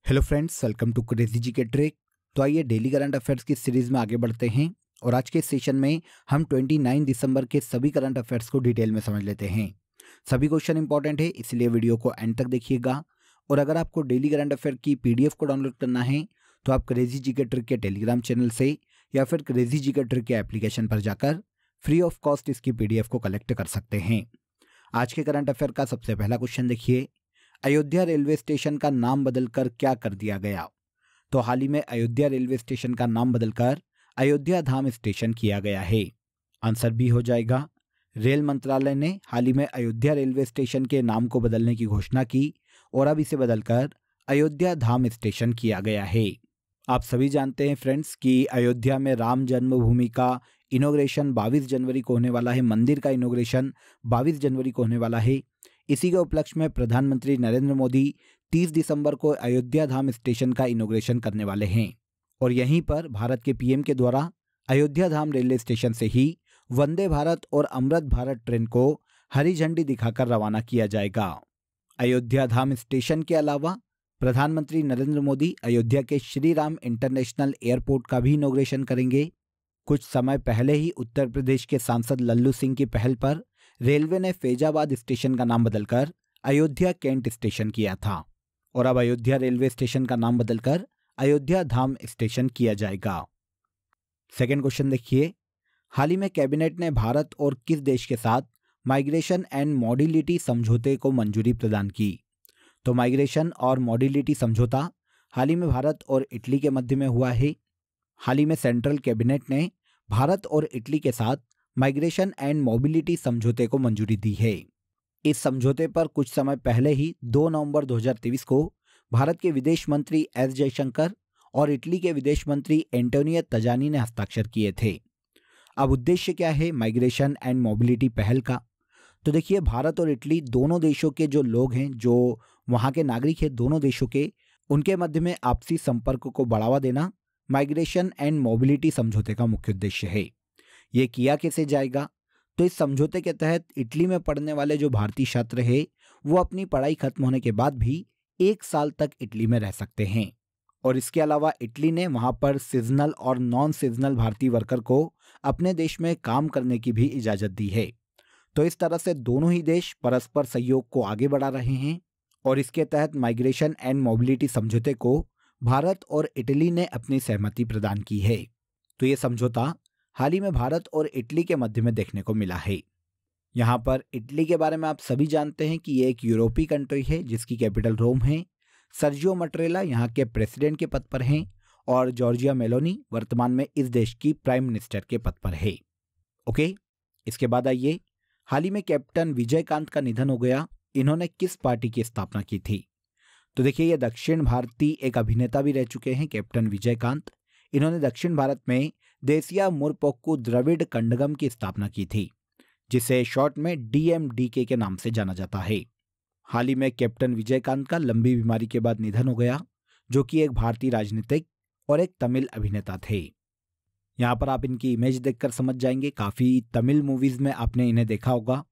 Hello friends, welcome to crazy G K trick. तो आइए daily current affairs की series में आगे बढ़ते हैं और आज के सेशन में हम 29 दिसंबर के सभी करंट अफेयर्स को डिटेल में समझ लेते हैं। सभी क्वेश्चन इंपॉर्टेंट है, इसलिए वीडियो को एंड तक देखिएगा। और अगर आपको डेली करंट अफेयर की पीडीएफ को डाउनलोड करना है तो आप क्रेजी जी के ट्रिक के टेलीग्राम चैनल से या फिर क्रेजी जी के ट्रिक के एप्लीकेशन पर जाकर फ्री ऑफ कॉस्ट इसकी पीडीएफ को कलेक्ट कर सकते हैं। आज के करंट अफेयर का सबसे पहला क्वेश्चन देखिए, अयोध्या रेलवे स्टेशन का नाम बदलकर क्या कर दिया गया? तो हाल ही में अयोध्या रेलवे स्टेशन का नाम बदलकर अयोध्या धाम स्टेशन किया गया है। आंसर बी हो जाएगा। रेल मंत्रालय ने हाल ही में अयोध्या रेलवे स्टेशन के नाम को बदलने की घोषणा की और अब इसे बदलकर अयोध्या धाम स्टेशन किया गया है। आप सभी जानते हैं फ्रेंड्स कि अयोध्या में राम जन्मभूमि का इनॉग्रेशन 22 जनवरी को होने वाला है। मंदिर का इनॉग्रेशन 22 जनवरी को होने वाला है। इसी के उपलक्ष्य में प्रधानमंत्री नरेंद्र मोदी 30 दिसंबर को अयोध्या धाम स्टेशन का इनॉग्रेशन करने वाले हैं और यहीं पर भारत के पीएम के द्वारा अयोध्या धाम रेलवे स्टेशन से ही वंदे भारत और अमृत भारत ट्रेन को हरी झंडी दिखाकर रवाना किया जाएगा। अयोध्या धाम स्टेशन के अलावा प्रधानमंत्री नरेंद्र मोदी अयोध्या के श्री राम इंटरनेशनल एयरपोर्ट का भी इनॉग्रेशन करेंगे। कुछ समय पहले ही उत्तर प्रदेश के सांसद लल्लू सिंह की पहल पर रेलवे ने फैजाबाद स्टेशन का नाम बदलकर अयोध्या कैंट स्टेशन किया था और अब अयोध्या रेलवे स्टेशन का नाम बदलकर अयोध्या धाम स्टेशन किया जाएगा। सेकेंड क्वेश्चन देखिए, हाल ही में कैबिनेट ने भारत और किस देश के साथ माइग्रेशन एंड मॉबिलिटी समझौते को मंजूरी प्रदान की? तो माइग्रेशन और मॉबिलिटी समझौता हाल ही में भारत और इटली के मध्य में हुआ है। हाल ही में सेंट्रल कैबिनेट ने भारत और इटली के साथ माइग्रेशन एंड मोबिलिटी समझौते को मंजूरी दी है। इस समझौते पर कुछ समय पहले ही 2 नवंबर 2023 को भारत के विदेश मंत्री एस जयशंकर और इटली के विदेश मंत्री एंटोनियो तजानी ने हस्ताक्षर किए थे। अब उद्देश्य क्या है माइग्रेशन एंड मोबिलिटी पहल का? तो देखिए, भारत और इटली दोनों देशों के जो लोग हैं, जो वहाँ के नागरिक हैं दोनों देशों के, उनके मध्य में आपसी संपर्क को बढ़ावा देना माइग्रेशन एंड मोबिलिटी समझौते का मुख्य उद्देश्य है। ये किया कैसे जाएगा? तो इस समझौते के तहत इटली में पढ़ने वाले जो भारतीय छात्र हैं वो अपनी पढ़ाई खत्म होने के बाद भी 1 साल तक इटली में रह सकते हैं और इसके अलावा इटली ने वहां पर सीजनल और नॉन सीजनल भारतीय वर्कर को अपने देश में काम करने की भी इजाजत दी है। तो इस तरह से दोनों ही देश परस्पर सहयोग को आगे बढ़ा रहे हैं और इसके तहत माइग्रेशन एंड मोबिलिटी समझौते को भारत और इटली ने अपनी सहमति प्रदान की है। तो ये समझौता हाल ही में भारत और इटली के मध्य में देखने को मिला है। यहाँ पर इटली के बारे में आप सभी जानते हैं कि ये एक यूरोपीय कंट्री है जिसकी कैपिटल रोम है। सर्जियो मटरेला यहाँ के प्रेसिडेंट के पद पर हैं और जॉर्जिया मेलोनी वर्तमान में इस देश की प्राइम मिनिस्टर के पद पर है। ओके, इसके बाद आइए, हाल ही में कैप्टन विजयकांत का निधन हो गया। इन्होंने किस पार्टी की स्थापना की थी? तो देखिए, ये दक्षिण भारतीय एक अभिनेता भी रह चुके हैं कैप्टन विजयकांत। इन्होंने दक्षिण भारत में देसिया मुरपोक्कू द्रविड़ कंडगम की स्थापना की थी, जिसे शॉर्ट में डीएमडीके के नाम से जाना जाता है। हाल ही में कैप्टन विजयकांत का लंबी बीमारी के बाद निधन हो गया, जो कि एक भारतीय राजनीतिक और एक तमिल अभिनेता थे। यहाँ पर आप इनकी इमेज देखकर समझ जाएंगे, काफ़ी तमिल मूवीज में आपने इन्हें देखा होगा।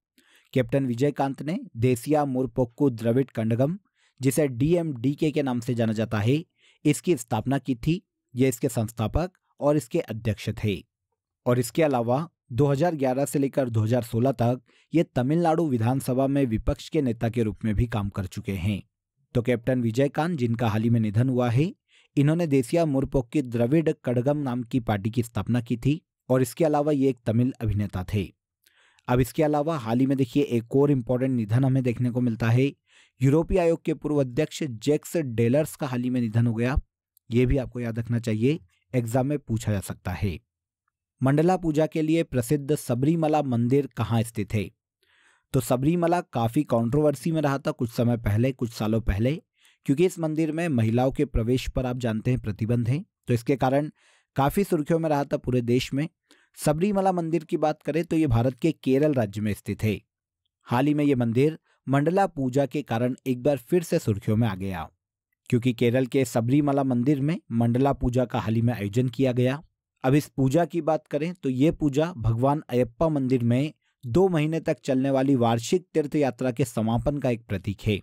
कैप्टन विजयकांत ने देसिया मुरपोक्कू द्रविड़ कंडगम, जिसे डीएमडीके के नाम से जाना जाता है, इसकी स्थापना की थी। ये इसके संस्थापक और इसके अध्यक्ष थे और इसके अलावा 2011 से लेकर 2016 तक ये तमिलनाडु विधानसभा में विपक्ष के नेता के रूप में भी काम कर चुके हैं। तो कैप्टन विजयकांत, जिनका हाल ही में निधन हुआ है, इन्होंने देसिया मुरपोक्कू द्रविड़ कंडगम नाम की पार्टी की स्थापना की थी और इसके अलावा ये एक तमिल अभिनेता थे। अब इसके अलावा हाल ही में देखिए एक और इम्पोर्टेंट निधन हमें देखने को मिलता है। यूरोपीय आयोग के पूर्व अध्यक्ष जैक्स डेलर्स का हाल ही में निधन हो गया। ये भी आपको याद रखना चाहिए, एग्जाम में पूछा जा सकता है। मंडला पूजा के लिए प्रसिद्ध सबरीमला मंदिर कहाँ स्थित है? तो सबरीमला काफी कंट्रोवर्सी में रहा था कुछ समय पहले, कुछ सालों पहले, क्योंकि इस मंदिर में महिलाओं के प्रवेश पर आप जानते हैं प्रतिबंध है। तो इसके कारण काफी सुर्खियों में रहा था पूरे देश में। सबरीमला मंदिर की बात करें तो ये भारत के केरल राज्य में स्थित है। हाल ही में ये मंदिर मंडला पूजा के कारण एक बार फिर से सुर्खियों में आ गया, क्योंकि केरल के सबरीमला मंदिर में मंडला पूजा का हाल ही में आयोजन किया गया। अब इस पूजा की बात करें तो ये पूजा भगवान अयप्पा मंदिर में 2 महीने तक चलने वाली वार्षिक तीर्थ यात्रा के समापन का एक प्रतीक है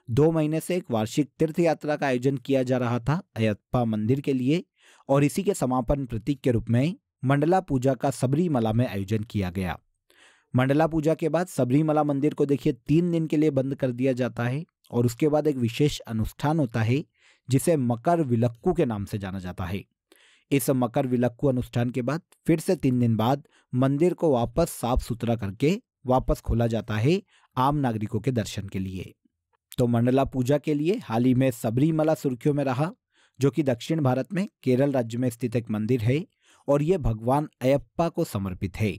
2 महीने से एक वार्षिक तीर्थ यात्रा का आयोजन किया जा रहा था अयप्पा मंदिर के लिए, और इसी के समापन प्रतीक के रूप में मंडला पूजा का सबरीमला में आयोजन किया गया। मंडला पूजा के बाद सबरीमला मंदिर को देखिए 3 दिन के लिए बंद कर दिया जाता है, और उसके बाद एक विशेष अनुष्ठान होता है जिसे मकर विलक्कू के नाम से जाना जाता है। इस मकर विलक्कू अनुष्ठान के बाद फिर से 3 दिन बाद मंदिर को वापस साफ सुथरा करके वापस खोला जाता है आम नागरिकों के दर्शन के लिए। तो मंडला पूजा के लिए हाल ही में सबरीमला सुर्खियों में रहा, जो कि दक्षिण भारत में केरल राज्य में स्थित एक मंदिर है, और यह भगवान अयप्पा को समर्पित है।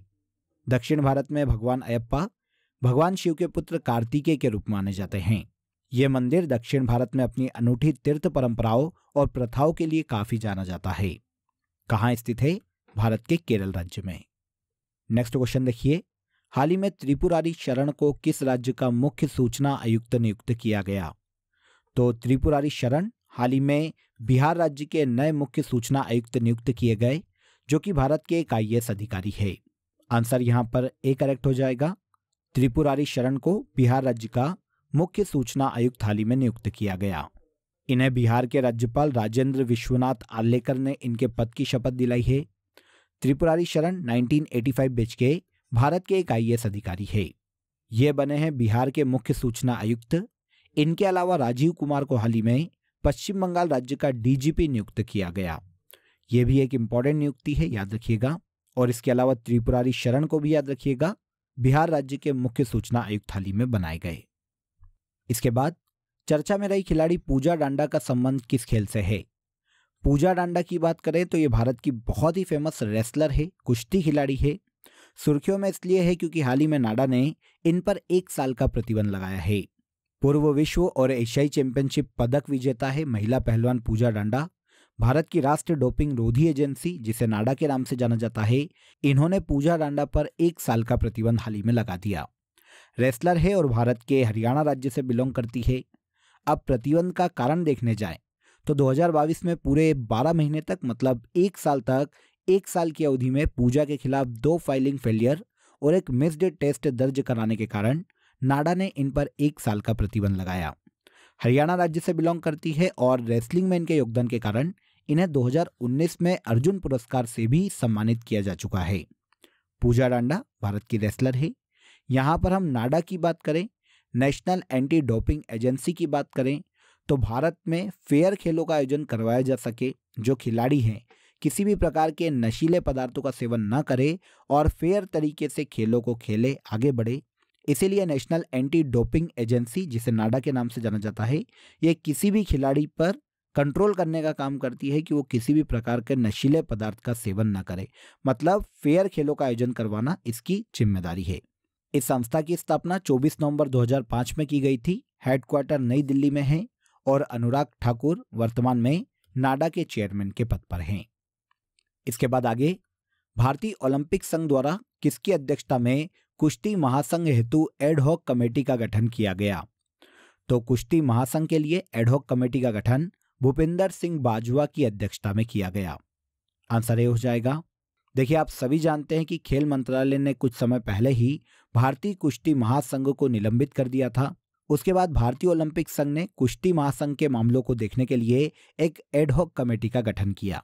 दक्षिण भारत में भगवान अयप्पा भगवान शिव के पुत्र कार्तिकेय के रूप माने जाते हैं। यह मंदिर दक्षिण भारत में अपनी अनूठी तीर्थ परंपराओं और प्रथाओं के लिए काफी जाना जाता है। कहाँ स्थित है? भारत के केरल राज्य में। नेक्स्ट क्वेश्चन देखिए, हाल ही में त्रिपुरारी शरण को किस राज्य का मुख्य सूचना आयुक्त नियुक्त किया गया? तो त्रिपुरारी शरण हाल ही में बिहार राज्य के नए मुख्य सूचना आयुक्त नियुक्त किए गए, जो कि भारत के एक IAS अधिकारी है। आंसर यहां पर ए करेक्ट हो जाएगा। त्रिपुरारी शरण को बिहार राज्य का मुख्य सूचना आयुक्त हाल ही में नियुक्त किया गया। इन्हें बिहार के राज्यपाल राजेंद्र विश्वनाथ आर्लेकर ने इनके पद की शपथ दिलाई है। त्रिपुरारी शरण 1985 बैच के भारत के एक IAS अधिकारी है। ये बने हैं बिहार के मुख्य सूचना आयुक्त। इनके अलावा राजीव कुमार को हाल ही में पश्चिम बंगाल राज्य का DGP नियुक्त किया गया। ये भी एक इंपॉर्टेंट नियुक्ति है, याद रखिएगा। और इसके अलावा त्रिपुरारी शरण को भी याद रखिएगा, बिहार राज्य के मुख्य सूचना आयुक्त हाल ही में बनाए गए। इसके बाद चर्चा में रही खिलाड़ी पूजा डांडा का संबंध किस खेल से है? पूजा डांडा की बात करें तो ये भारत की बहुत ही फेमस रेसलर है, कुश्ती खिलाड़ी है। सुर्खियों में इसलिए है क्योंकि हाल ही में नाडा ने इन पर 1 साल का प्रतिबंध लगाया है। पूर्व विश्व और एशियाई चैंपियनशिप पदक विजेता है महिला पहलवान पूजा डांडा। भारत की राष्ट्रीय डोपिंग रोधी एजेंसी, जिसे नाडा के नाम से जाना जाता है, इन्होंने पूजा डांडा पर 1 साल का प्रतिबंध हाल ही में लगा दिया। रेसलर है और भारत के हरियाणा राज्य से बिलोंग करती है। अब प्रतिबंध का कारण देखने जाए तो 2022 में पूरे 12 महीने तक, मतलब 1 साल तक, 1 साल की अवधि में पूजा के खिलाफ 2 फाइलिंग फेलियर और एक मिस्ड टेस्ट दर्ज कराने के कारण नाडा ने इन पर 1 साल का प्रतिबंध लगाया। हरियाणा राज्य से बिलोंग करती है और रेसलिंग में इनके योगदान के कारण इन्हें 2019 में अर्जुन पुरस्कार से भी सम्मानित किया जा चुका है। पूजा डांडा भारत की रेसलर है। यहाँ पर हम नाडा की बात करें, नेशनल एंटी डोपिंग एजेंसी की बात करें, तो भारत में फेयर खेलों का आयोजन करवाया जा सके, जो खिलाड़ी हैं किसी भी प्रकार के नशीले पदार्थों का सेवन न करे और फेयर तरीके से खेलों को खेले, आगे बढ़े। इसीलिए नेशनल एंटी डोपिंग एजेंसी, जिसे नाडा के नाम से जाना जाता है, ये किसी भी खिलाड़ी पर कंट्रोल करने का काम करती है कि वो किसी भी प्रकार के नशीले पदार्थ का सेवन न करे। मतलब फेयर खेलों का आयोजन करवाना इसकी जिम्मेदारी है। इस संस्था की स्थापना 24 नवंबर 2005 में की गई थी। हेडक्वार्टर नई दिल्ली में है और अनुराग ठाकुर वर्तमान में नाडा के चेयरमैन के पद पर हैं। इसके बाद आगे, भारतीय ओलंपिक संघ द्वारा किसकी अध्यक्षता में कुश्ती महासंघ हेतु एडहॉक कमेटी का गठन किया गया? तो कुश्ती महासंघ के लिए एडहॉक कमेटी का गठन भूपिंदर सिंह बाजवा की अध्यक्षता में किया गया। आंसर ए हो जाएगा। देखिए, आप सभी जानते हैं कि खेल मंत्रालय ने कुछ समय पहले ही भारतीय कुश्ती महासंघ को निलंबित कर दिया था। उसके बाद भारतीय ओलंपिक संघ ने कुश्ती महासंघ के मामलों को देखने के लिए एक एडहॉक कमेटी का गठन किया,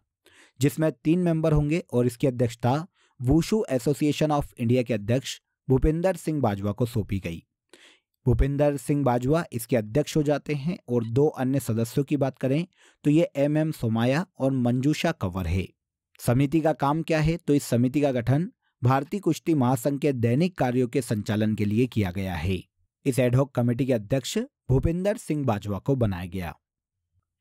जिसमें 3 मेंबर होंगे और इसकी अध्यक्षता वुशु एसोसिएशन ऑफ इंडिया के अध्यक्ष भूपिंदर सिंह बाजवा को सौंपी गई। भूपिंदर सिंह बाजवा इसके अध्यक्ष हो जाते हैं और 2 अन्य सदस्यों की बात करें तो ये MM सोमाया और मंजूषा कंवर है। समिति का काम क्या है? तो इस समिति का गठन भारतीय कुश्ती महासंघ के दैनिक कार्यों के संचालन के लिए किया गया है। इस एडहॉक कमेटी के अध्यक्ष भूपिंदर सिंह बाजवा को बनाया गया।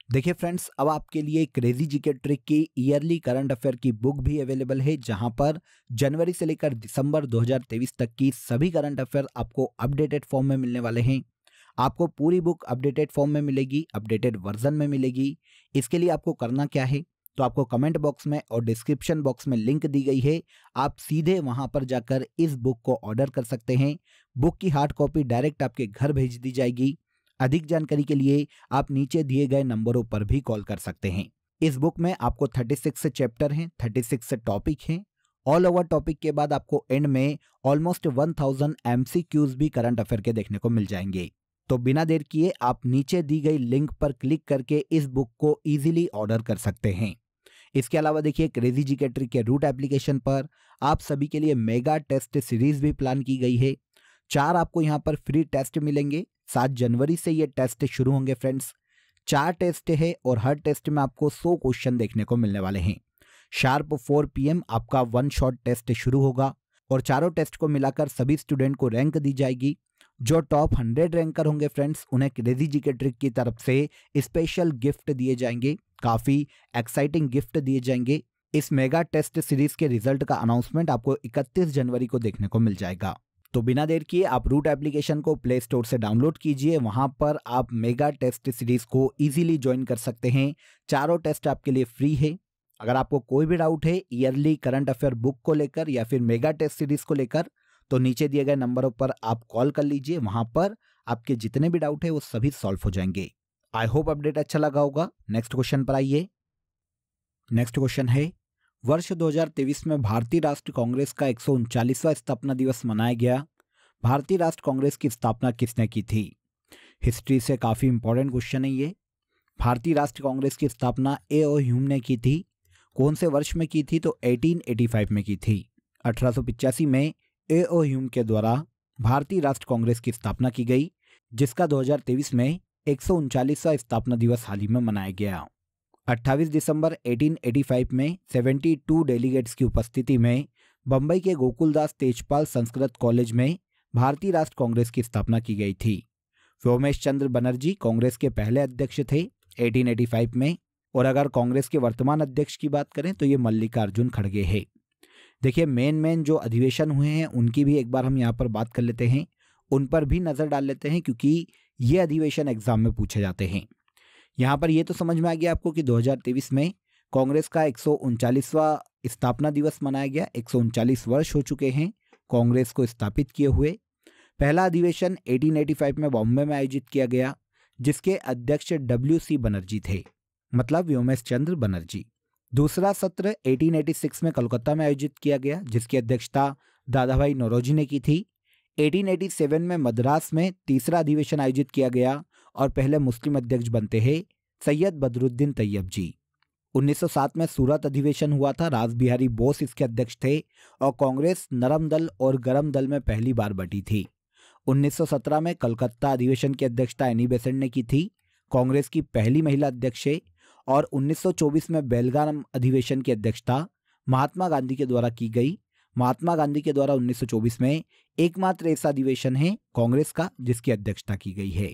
देखिए फ्रेंड्स, अब आपके लिए क्रेजी जीके ट्रिक की ईयरली करंट अफेयर की बुक भी अवेलेबल है, जहां पर जनवरी से लेकर दिसंबर 2023 तक की सभी करंट अफेयर आपको अपडेटेड फॉर्म में मिलने वाले हैं। आपको पूरी बुक अपडेटेड फॉर्म में मिलेगी, अपडेटेड वर्जन में मिलेगी। इसके लिए आपको करना क्या है? तो आपको कमेंट बॉक्स में और डिस्क्रिप्शन बॉक्स में लिंक दी गई है, आप सीधे वहां पर जाकर इस बुक को ऑर्डर कर सकते हैं। बुक की हार्ड कॉपी डायरेक्ट आपके घर भेज दी जाएगी। अधिक जानकारी के लिए आप नीचे दिए गए नंबरों पर भी कॉल कर सकते हैं। इस बुक में आपको 36 चैप्टर हैं, 36 टॉपिक हैं। ऑल ओवर टॉपिक के बाद आपको एंड में ऑलमोस्ट 1000 MCQs भी करंट अफेयर के देखने को मिल जाएंगे। तो बिना देर किए आप नीचे दी गई लिंक पर क्लिक करके इस बुक को इजीली ऑर्डर कर सकते हैं। इसके अलावा देखिए क्रेजी जीके ट्रिक के रूट एप्लीकेशन पर आप सभी के लिए मेगा टेस्ट सीरीज भी प्लान की गई है। 4 आपको यहाँ पर फ्री टेस्ट मिलेंगे। 7 जनवरी से ये टेस्ट शुरू होंगे फ्रेंड्स। 4 टेस्ट है और हर टेस्ट में आपको 100 क्वेश्चन देखने को मिलने वाले हैं। शार्प 4 PM आपका 1 शॉट टेस्ट शुरू होगा और चारों टेस्ट को मिलाकर सभी स्टूडेंट को रैंक दी जाएगी। जो टॉप 100 रैंकर होंगे फ्रेंड्स, उन्हें क्रेजी जीके ट्रिक की तरफ से स्पेशल गिफ्ट दिए जाएंगे, काफ़ी एक्साइटिंग गिफ्ट दिए जाएंगे। इस मेगा टेस्ट सीरीज के रिजल्ट का अनाउंसमेंट आपको 31 जनवरी को देखने को मिल जाएगा। तो बिना देर किए आप रूट एप्लीकेशन को प्ले स्टोर से डाउनलोड कीजिए। वहां पर आप मेगा टेस्ट सीरीज को इजीली ज्वाइन कर सकते हैं। चारों टेस्ट आपके लिए फ्री है। अगर आपको कोई भी डाउट है ईयरली करंट अफेयर बुक को लेकर या फिर मेगा टेस्ट सीरीज को लेकर, तो नीचे दिए गए नंबरों पर आप कॉल कर लीजिए। वहां पर आपके जितने भी डाउट है वो सभी सॉल्व हो जाएंगे। आई होप अपडेट अच्छा लगा होगा। नेक्स्ट क्वेश्चन पर आइए। नेक्स्ट क्वेश्चन है, वर्ष 2023 में भारतीय राष्ट्रीय कांग्रेस का 139वां स्थापना दिवस मनाया गया। भारतीय राष्ट्रीय कांग्रेस की स्थापना किसने की थी? हिस्ट्री से काफ़ी इंपॉर्टेंट क्वेश्चन है ये। भारतीय राष्ट्रीय कांग्रेस की स्थापना A.O. ह्यूम ने की थी। कौन से वर्ष में की थी? तो 1885 में की थी। 1885 में A.O. ह्यूम के द्वारा भारतीय राष्ट्रीय कांग्रेस की स्थापना की गई, जिसका 2023 में 139वां स्थापना दिवस हाल ही में मनाया गया। 28 दिसंबर 1885 में 72 डेलीगेट्स की उपस्थिति में बंबई के गोकुलदास तेजपाल संस्कृत कॉलेज में भारतीय राष्ट्रीय कांग्रेस की स्थापना की गई थी। व्योमेश चंद्र बनर्जी कांग्रेस के पहले अध्यक्ष थे 1885 में। और अगर कांग्रेस के वर्तमान अध्यक्ष की बात करें तो ये मल्लिकार्जुन खड़गे है। देखिए मेन जो अधिवेशन हुए हैं उनकी भी एक बार हम यहाँ पर बात कर लेते हैं, उन पर भी नज़र डाल लेते हैं क्योंकि ये अधिवेशन एग्जाम में पूछे जाते हैं। यहाँ पर ये तो समझ में आ गया आपको कि 2023 में कांग्रेस का 139वां स्थापना दिवस मनाया गया। 139 वर्ष हो चुके हैं कांग्रेस को स्थापित किए हुए। पहला अधिवेशन 1885 में बॉम्बे में आयोजित किया गया, जिसके अध्यक्ष WC बनर्जी थे, मतलब व्योमेश चंद्र बनर्जी। दूसरा सत्र 1886 में कोलकाता में आयोजित किया गया, जिसकी अध्यक्षता दादाभाई नौरोजी ने की थी। 1887 में मद्रास में तीसरा अधिवेशन आयोजित किया गया और पहले मुस्लिम अध्यक्ष बनते हैं सैयद बदरुद्दीन तैयब जी। 1907 में सूरत अधिवेशन हुआ था, रास बिहारी बोस इसके अध्यक्ष थे और कांग्रेस नरम दल और गरम दल में पहली बार बटी थी। 1917 में कलकत्ता अधिवेशन की अध्यक्षता एनी बेसेंट ने की थी, कांग्रेस की पहली महिला अध्यक्ष है। और 1924 में बेलगाम अधिवेशन की अध्यक्षता महात्मा गांधी के द्वारा की गई। महात्मा गांधी के द्वारा 1924 में एकमात्र ऐसा अधिवेशन है कांग्रेस का जिसकी अध्यक्षता की गई है।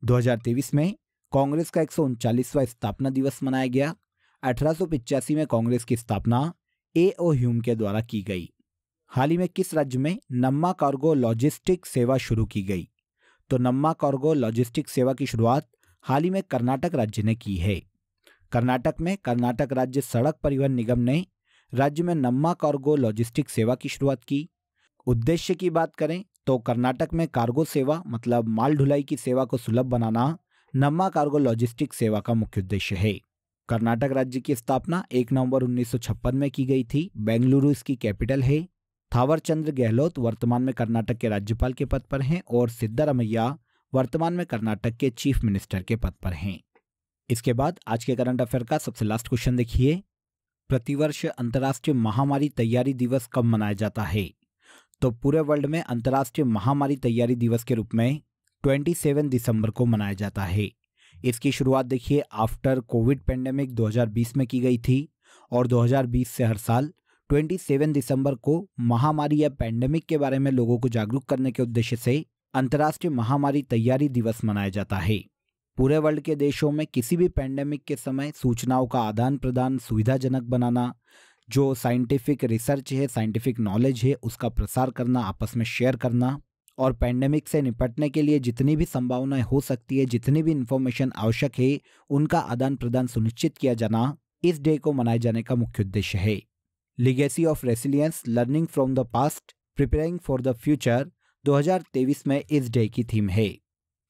2023 में कांग्रेस का 139वां स्थापना दिवस मनाया गया। 1885 में कांग्रेस की स्थापना A.O. ह्यूम के द्वारा की गई। हाल ही में किस राज्य में नम्मा कार्गो लॉजिस्टिक सेवा शुरू की गई? तो नम्मा कार्गो लॉजिस्टिक सेवा की शुरुआत हाल ही में कर्नाटक राज्य ने की है। कर्नाटक में कर्नाटक राज्य सड़क परिवहन निगम ने राज्य में नम्मा कार्गो लॉजिस्टिक सेवा की शुरुआत की। उद्देश्य की बात करें तो कर्नाटक में कार्गो सेवा मतलब माल ढुलाई की सेवा को सुलभ बनाना नम्मा कार्गो लॉजिस्टिक सेवा का मुख्य उद्देश्य है। कर्नाटक राज्य की स्थापना 1 नवंबर 1956 में की गई थी। बेंगलुरु इसकी कैपिटल है। थावर चंद्र गहलोत वर्तमान में कर्नाटक के राज्यपाल के पद पर हैं और सिद्धारमैया वर्तमान में कर्नाटक के चीफ मिनिस्टर के पद पर हैं। इसके बाद आज के करंट अफेयर का सबसे लास्ट क्वेश्चन देखिए। प्रतिवर्ष अंतर्राष्ट्रीय महामारी तैयारी दिवस कब मनाया जाता है? तो पूरे वर्ल्ड में अंतर्राष्ट्रीय महामारी तैयारी दिवस के रूप में 27 दिसंबर को मनाया जाता है। इसकी शुरुआत देखिए आफ्टर कोविड पेंडेमिक 2020 में की गई थी और 2020 से हर साल 27 दिसंबर को महामारी या पेंडेमिक के बारे में लोगों को जागरूक करने के उद्देश्य से अंतर्राष्ट्रीय महामारी तैयारी दिवस मनाया जाता है। पूरे वर्ल्ड के देशों में किसी भी पेंडेमिक के समय सूचनाओं का आदान प्रदान सुविधाजनक बनाना, जो साइंटिफिक रिसर्च है, साइंटिफिक नॉलेज है, उसका प्रसार करना, आपस में शेयर करना और पेंडेमिक से निपटने के लिए जितनी भी संभावनाएं हो सकती है, जितनी भी इंफॉर्मेशन आवश्यक है, उनका आदान प्रदान सुनिश्चित किया जाना इस डे को मनाए जाने का मुख्य उद्देश्य है। Legacy of resilience, learning from the past, preparing for the future 2023 में इस डे की थीम है।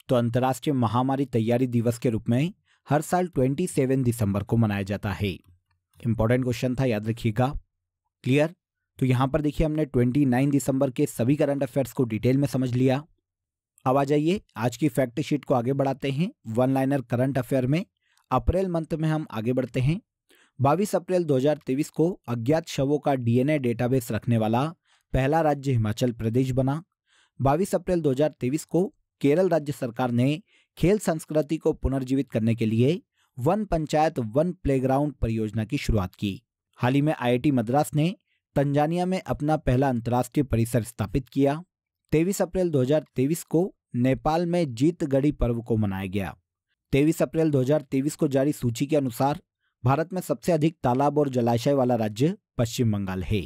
तो अंतर्राष्ट्रीय महामारी तैयारी दिवस के रूप में हर साल 27 दिसंबर को मनाया जाता है। इंपॉर्टेंट क्वेश्चन था, याद रखिएगा। क्लियर? तो यहाँ पर देखिए हमने 29 दिसंबर के सभी करंट अफेयर्स को डिटेल में समझ लिया। अब आ जाइए आज की फैक्ट शीट को आगे बढ़ाते हैं वन लाइनर करंट अफेयर में। अप्रैल मंथ में हम आगे बढ़ते हैं। 22 अप्रैल 2023 को अज्ञात शवों का डीएनए डेटाबेस रखने वाला पहला राज्य हिमाचल प्रदेश बना। 22 अप्रैल 2023 को केरल राज्य सरकार ने खेल संस्कृति को पुनर्जीवित करने के लिए वन पंचायत वन प्लेग्राउंड परियोजना की शुरुआत की। हाल ही में आईआईटी मद्रास ने तंजानिया में अपना पहला अंतर्राष्ट्रीय परिसर स्थापित किया। 23 अप्रैल 2023 को नेपाल में जीतगढ़ी पर्व को मनाया गया। 23 अप्रैल 2023 को जारी सूची के अनुसार भारत में सबसे अधिक तालाब और जलाशय वाला राज्य पश्चिम बंगाल है।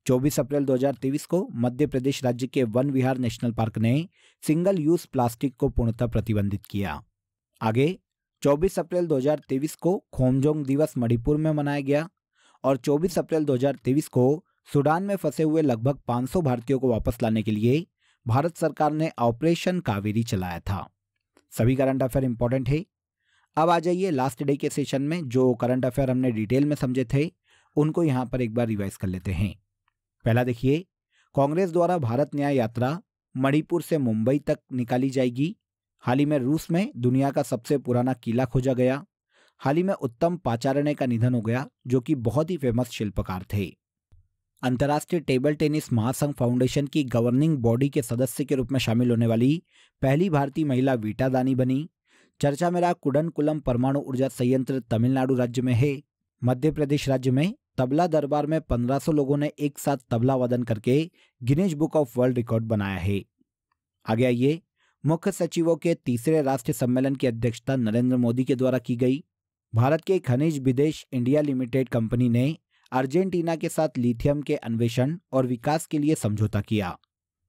24 अप्रैल 2023 को मध्य प्रदेश राज्य के वन विहार नेशनल पार्क ने सिंगल यूज प्लास्टिक को पूर्णतः प्रतिबंधित किया। आगे 24 अप्रैल 2023 को खोमजोंग दिवस मणिपुर में मनाया गया और 24 अप्रैल 2023 को सूडान में फंसे हुए लगभग 500 भारतीयों को वापस लाने के लिए भारत सरकार ने ऑपरेशन कावेरी चलाया था। सभी करंट अफेयर इंपॉर्टेंट है। अब आ जाइए लास्ट डे के सेशन में जो करंट अफेयर हमने डिटेल में समझे थे उनको यहाँ पर एक बार रिवाइज कर लेते हैं। पहला देखिए, कांग्रेस द्वारा भारत न्याय यात्रा मणिपुर से मुंबई तक निकाली जाएगी। हाल ही में रूस में दुनिया का सबसे पुराना किला खोजा गया। हाल ही में उत्तम पाचारणे का निधन हो गया जो कि बहुत ही फेमस शिल्पकार थे। अंतर्राष्ट्रीय टेबल टेनिस महासंघ फाउंडेशन की गवर्निंग बॉडी के सदस्य के रूप में शामिल होने वाली पहली भारतीय महिला वीटा दानी बनी। चर्चा में रहा कुडनकुलम परमाणु ऊर्जा संयंत्र तमिलनाडु राज्य में है। मध्य प्रदेश राज्य में तबला दरबार में 1500 लोगों ने एक साथ तबला वादन करके Guinness book of world record बनाया है। आगे आइए, मुख्य सचिवों के तीसरे राष्ट्रीय सम्मेलन की अध्यक्षता नरेंद्र मोदी के द्वारा की गई। भारत के खनिज विदेश इंडिया लिमिटेड कंपनी ने अर्जेंटीना के साथ लिथियम के अन्वेषण और विकास के लिए समझौता किया।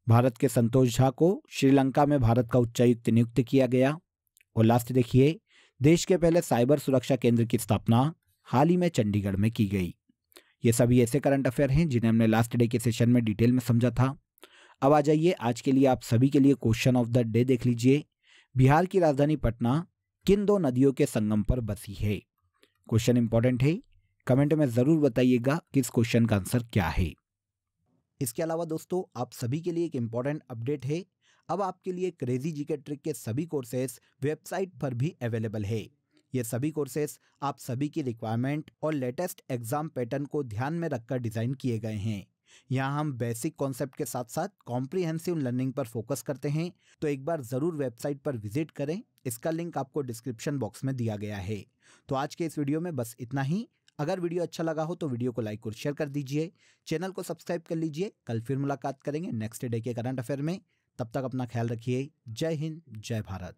भारत के संतोष झा को श्रीलंका में भारत का उच्चायुक्त नियुक्त किया गया। और लास्ट देखिए, देश के पहले साइबर सुरक्षा केंद्र की स्थापना हाल ही में चंडीगढ़ में की गई। ये सभी ऐसे करंट अफेयर हैं जिन्हें हमने लास्ट डे के सेशन में डिटेल में समझा था। अब आ जाइए आज के लिए आप सभी के लिए क्वेश्चन ऑफ द डे देख लीजिए। बिहार की राजधानी पटना किन दो नदियों के संगम पर बसी है? क्वेश्चन इंपॉर्टेंट है, कमेंट में जरूर बताइएगा कि इस क्वेश्चन का आंसर क्या है। इसके अलावा दोस्तों आप सभी के लिए एक इंपॉर्टेंट अपडेट है। अब आपके लिए क्रेजी जीके ट्रिक के सभी कोर्सेस वेबसाइट पर भी अवेलेबल है। ये सभी कोर्सेस आप सभी की रिक्वायरमेंट और लेटेस्ट एग्जाम पैटर्न को ध्यान में रखकर डिजाइन किए गए हैं। यहाँ हम बेसिक कॉन्सेप्ट के साथ साथ कॉम्प्रिहेंसिव लर्निंग पर फोकस करते हैं, तो एक बार जरूर वेबसाइट पर विजिट करें। इसका लिंक आपको डिस्क्रिप्शन बॉक्स में दिया गया है। तो आज के इस वीडियो में बस इतना ही। अगर वीडियो अच्छा लगा हो तो वीडियो को लाइक और शेयर कर दीजिए, चैनल को सब्सक्राइब कर लीजिए। कल फिर मुलाकात करेंगे नेक्स्ट डे के करंट अफेयर में। तब तक अपना ख्याल रखिए। जय हिंद, जय भारत।